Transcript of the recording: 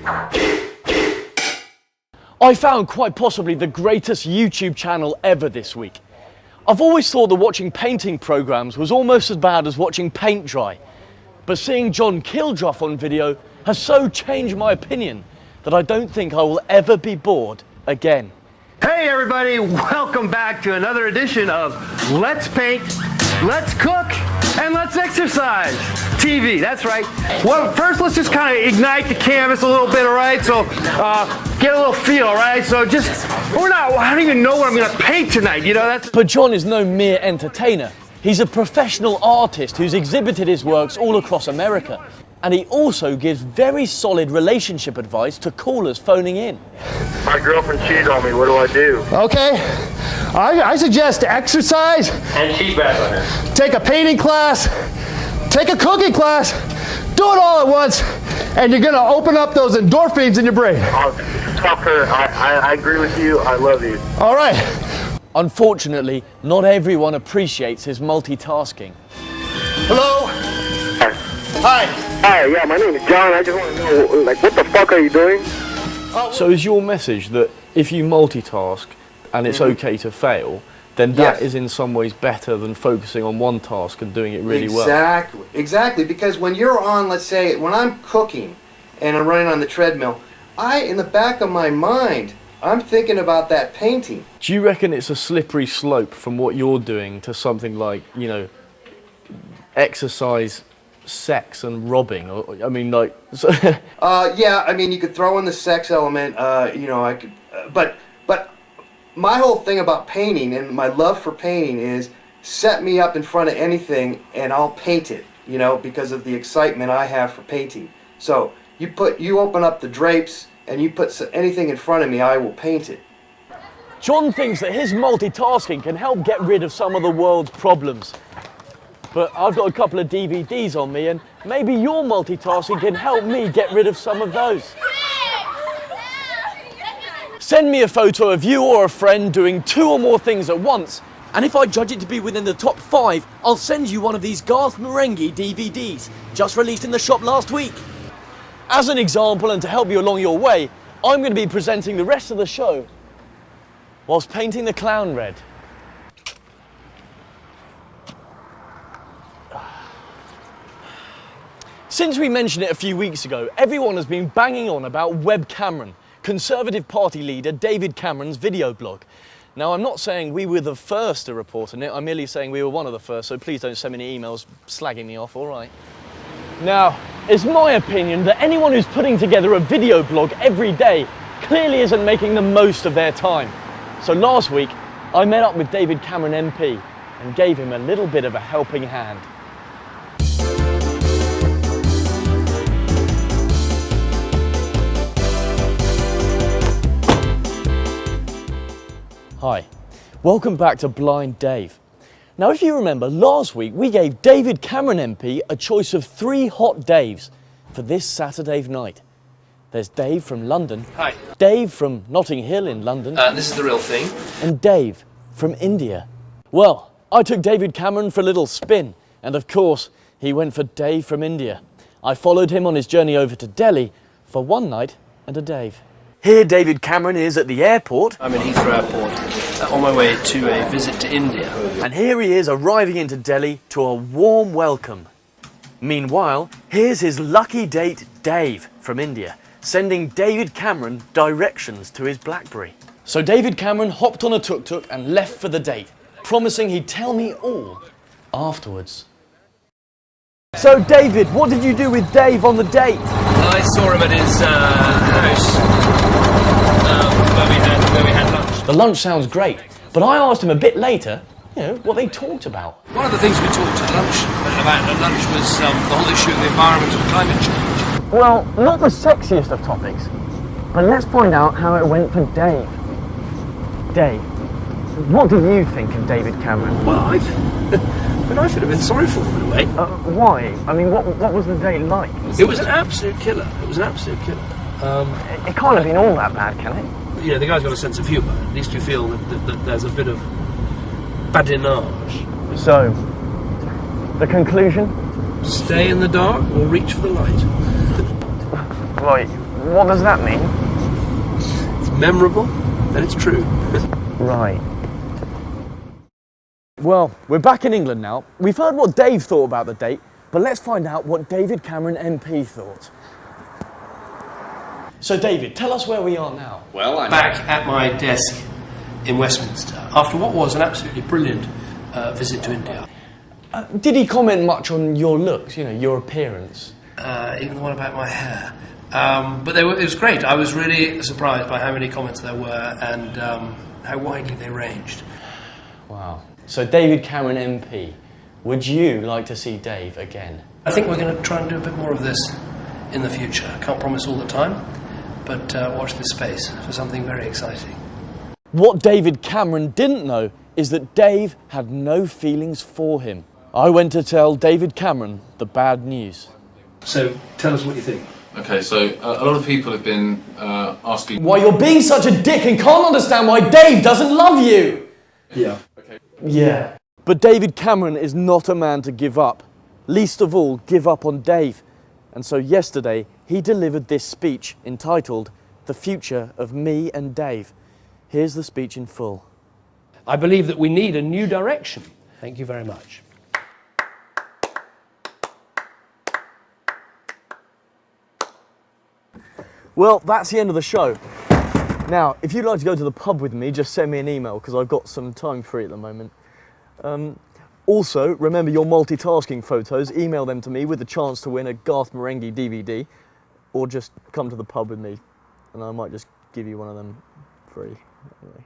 I found quite possibly the greatest YouTube channel ever this week. I've always thought that watching painting programs was almost as bad as watching paint dry. But seeing John Kildruff on video has so changed my opinion that I don't think I will ever be bored again. Hey everybody, welcome back to another edition of Let's Paint, Let's Cook, and Let's Exercise TV. That's right. Well, first let's just kind of ignite the canvas a little bit, all right? So get a little feel, all right? So I don't even know what I'm gonna paint tonight, you know? But John is no mere entertainer. He's a professional artist who's exhibited his works all across America. And he also gives very solid relationship advice to callers phoning in. My girlfriend cheated on me, what do I do? Okay, I suggest exercise. And she's bad on her. Take a painting class, take a cooking class, do it all at once, and you're gonna open up those endorphins in your brain. I'll stop her, I agree with you, I love you. All right. Unfortunately, not everyone appreciates his multitasking. Hello? Hi. Hi, yeah, my name is John. I just want to know, like, what the fuck are you doing? So is your message that if you multitask and it's okay to fail, then that is in some ways better than focusing on one task and doing it really well? Exactly, because when you're on, let's say, when I'm cooking and I'm running on the treadmill, in the back of my mind, I'm thinking about that painting. Do you reckon it's a slippery slope from what you're doing to something like, you know, exercise, sex and robbing? Or, I mean, like... So yeah, I mean, you could throw in the sex element, you know, I could, but my whole thing about painting and my love for painting is set me up in front of anything and I'll paint it, you know, because of the excitement I have for painting. So you open up the drapes and you put anything in front of me, I will paint it. John thinks that his multitasking can help get rid of some of the world's problems. But I've got a couple of DVDs on me, and maybe your multitasking can help me get rid of some of those. Send me a photo of you or a friend doing 2 or more things at once, and if I judge it to be within the top 5, I'll send you one of these Garth Marenghi DVDs, just released in the shop last week. As an example, and to help you along your way, I'm going to be presenting the rest of the show whilst painting the clown red. Since we mentioned it a few weeks ago, everyone has been banging on about Webb Cameron, Conservative Party leader David Cameron's video blog. Now, I'm not saying we were the first to report on it, I'm merely saying we were one of the first, so please don't send me any emails slagging me off, all right? Now, it's my opinion that anyone who's putting together a video blog every day clearly isn't making the most of their time. So last week, I met up with David Cameron MP and gave him a little bit of a helping hand. Hi, welcome back to Blind Dave. Now, if you remember, last week we gave David Cameron MP a choice of 3 hot Daves for this Saturday night. There's Dave from London. Hi. Dave from Notting Hill in London. This is the real thing. And Dave from India. Well, I took David Cameron for a little spin, and of course, he went for Dave from India. I followed him on his journey over to Delhi for one night and a Dave. Here David Cameron is at the airport. I'm in Heathrow Airport, on my way to a visit to India. And here he is arriving into Delhi to a warm welcome. Meanwhile, here's his lucky date, Dave from India, sending David Cameron directions to his BlackBerry. So David Cameron hopped on a tuk-tuk and left for the date, promising he'd tell me all afterwards. So David, what did you do with Dave on the date? I saw him at his house where we had lunch. The lunch sounds great, but I asked him a bit later, you know, what they talked about. One of the things we talked about at lunch was the whole issue of the environment and climate change. Well, not the sexiest of topics, but let's find out how it went for Dave. Dave, what do you think of David Cameron? Well, I feel a bit sorry for him in a way. Why? I mean, what was the date like? It was an absolute killer. It was an absolute killer. It can't have been all that bad, can it? You know, the guy's got a sense of humour. At least you feel that there's a bit of badinage. So, the conclusion? Stay in the dark or reach for the light. Right, What does that mean? It's memorable, and it's true. Right. Well, we're back in England now. We've heard what Dave thought about the date, but let's find out what David Cameron MP thought. So David, tell us where we are now. Well, I'm back at my desk in Westminster after what was an absolutely brilliant visit to India. Did he comment much on your looks, you know, your appearance? Even the one about my hair. But it was great. I was really surprised by how many comments there were and how widely they ranged. Wow. So David Cameron MP, would you like to see Dave again? I think we're going to try and do a bit more of this in the future. I can't promise all the time, but watch this space for something very exciting. What David Cameron didn't know is that Dave had no feelings for him. I went to tell David Cameron the bad news. So, tell us what you think. Okay, so a lot of people have been asking Why you're being such a dick and can't understand why Dave doesn't love you! Yeah. Yeah. But David Cameron is not a man to give up. Least of all, give up on Dave. And so yesterday, he delivered this speech entitled, "The Future of Me and Dave." Here's the speech in full. I believe that we need a new direction. Thank you very much. Well, that's the end of the show. Now, if you'd like to go to the pub with me, just send me an email, because I've got some time free at the moment. Also, remember your multitasking photos, email them to me with the chance to win a Garth Marenghi DVD, or just come to the pub with me, and I might just give you one of them free. Anyway.